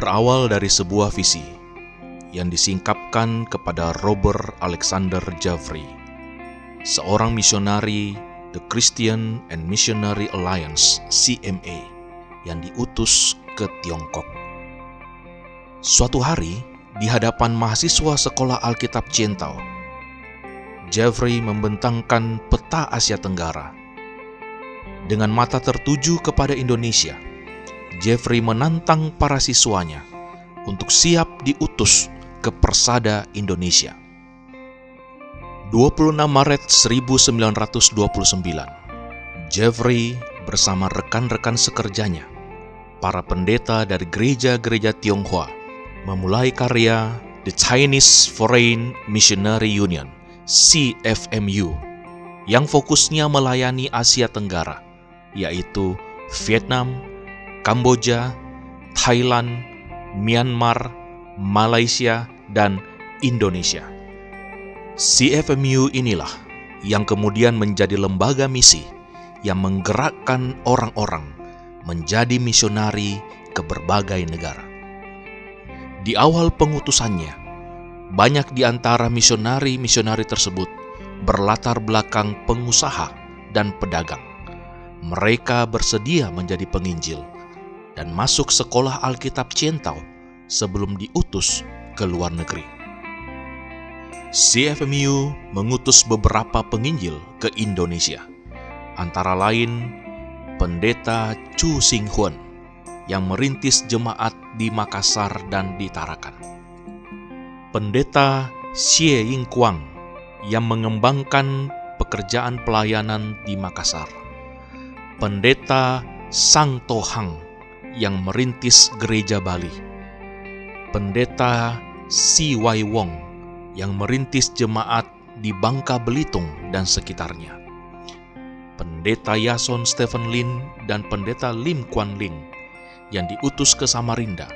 berawal dari sebuah visi yang disingkapkan kepada Robert Alexander Javry, seorang misionari The Christian and Missionary Alliance (CMA) yang diutus ke Tiongkok. Suatu hari, di hadapan mahasiswa sekolah Alkitab Cientao, Javry membentangkan peta Asia Tenggara. Dengan mata tertuju kepada Indonesia, Javry menantang para siswanya untuk siap diutus ke Persada Indonesia. 26 Maret 1929, Javry bersama rekan-rekan sekerjanya, para pendeta dari gereja-gereja Tionghoa, memulai karya The Chinese Foreign Missionary Union (CFMU) yang fokusnya melayani Asia Tenggara, yaitu Vietnam, Kamboja, Thailand, Myanmar, Malaysia, dan Indonesia. CFMU inilah yang kemudian menjadi lembaga misi yang menggerakkan orang-orang menjadi misionari ke berbagai negara. Di awal pengutusannya, banyak di antara misionari-misionari tersebut berlatar belakang pengusaha dan pedagang. Mereka bersedia menjadi penginjil dan masuk sekolah Alkitab Cientao sebelum diutus ke luar negeri. CFMU mengutus beberapa penginjil ke Indonesia, antara lain Pendeta Chu Sing Huan yang merintis jemaat di Makassar dan di Tarakan, Pendeta Xie Ying Kuang yang mengembangkan pekerjaan pelayanan di Makassar, Pendeta Sang To Hang yang merintis gereja Bali, Pendeta Si Wai Wong yang merintis jemaat di Bangka Belitung dan sekitarnya, Pendeta Yason Stephen Lin dan Pendeta Lim Kuan Ling yang diutus ke Samarinda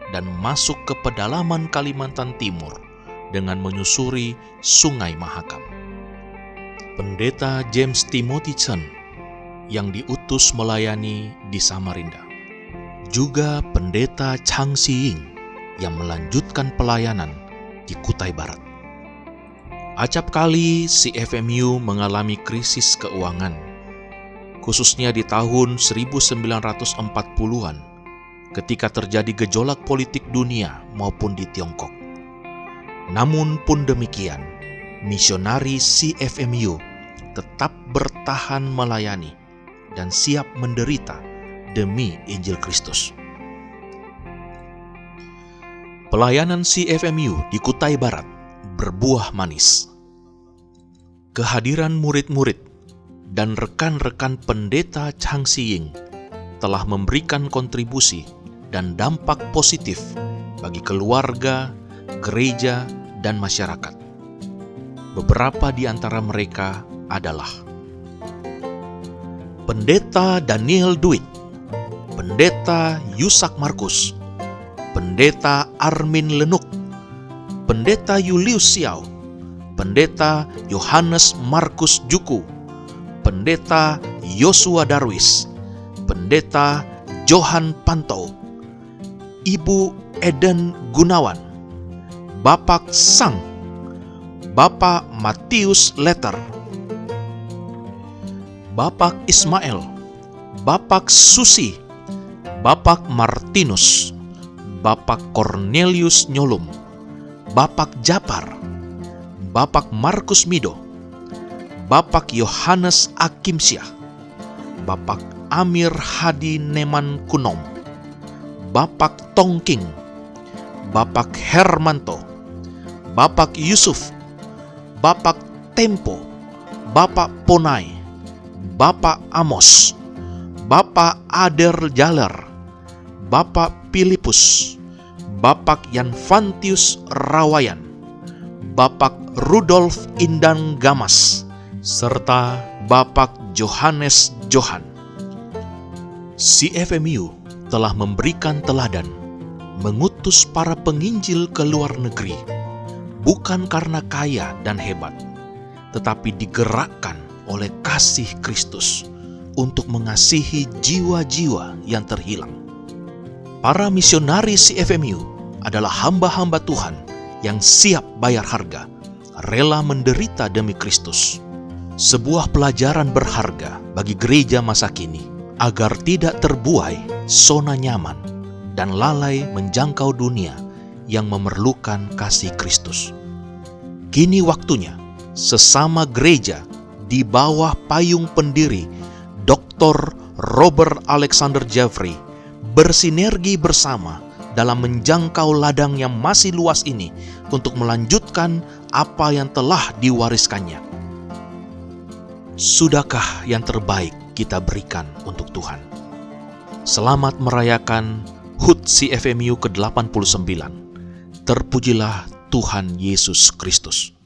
dan masuk ke pedalaman Kalimantan Timur dengan menyusuri Sungai Mahakam, Pendeta James Timothy Chen yang diutus melayani di Samarinda, juga Pendeta Chang Siying yang melanjutkan pelayanan di Kutai Barat. Acap kali CFMU mengalami krisis keuangan, khususnya di tahun 1940-an ketika terjadi gejolak politik dunia maupun di Tiongkok. Namun pun demikian, misionari CFMU tetap bertahan melayani dan siap menderita demi Injil Kristus. Pelayanan CFMU di Kutai Barat berbuah manis. Kehadiran murid-murid dan rekan-rekan Pendeta Chang Siying telah memberikan kontribusi dan dampak positif bagi keluarga, gereja, dan masyarakat. Beberapa di antara mereka adalah Pendeta Daniel Duit, Pendeta Yusak Markus, Pendeta Armin Lenuk, Pendeta Julius Xiao, Pendeta Yohanes Markus Juku, Pendeta Yosua Darwis, Pendeta Johan Pantou, Ibu Eden Gunawan, Bapak Sang, Bapak Matius Letter, Bapak Ismail, Bapak Susi, Bapak Martinus, Bapak Cornelius Nyolum, Bapak Japar, Bapak Markus Mido, Bapak Yohanes Akimsyah, Bapak Amir Hadi Neman Kunom, Bapak Tongking, Bapak Hermanto, Bapak Yusuf, Bapak Tempo, Bapak Ponai, Bapak Amos, Bapak Ader Jaler, Bapak Filipus, Bapak Yanfantius Rawayan, Bapak Rudolf Indan Gamas, serta Bapak Johannes Johan. CFMU telah memberikan teladan mengutus para penginjil ke luar negeri, bukan karena kaya dan hebat, tetapi digerakkan oleh kasih Kristus untuk mengasihi jiwa-jiwa yang terhilang. Para misionaris CFMU adalah hamba-hamba Tuhan yang siap bayar harga, rela menderita demi Kristus. Sebuah pelajaran berharga bagi gereja masa kini, agar tidak terbuai zona nyaman dan lalai menjangkau dunia yang memerlukan kasih Kristus. Kini waktunya sesama gereja di bawah payung pendiri Dr. Robert Alexander Jeffrey bersinergi bersama dalam menjangkau ladang yang masih luas ini untuk melanjutkan apa yang telah diwariskannya. Sudahkah yang terbaik kita berikan untuk Tuhan? Selamat merayakan HUT CFMU ke-89. Terpujilah Tuhan Yesus Kristus.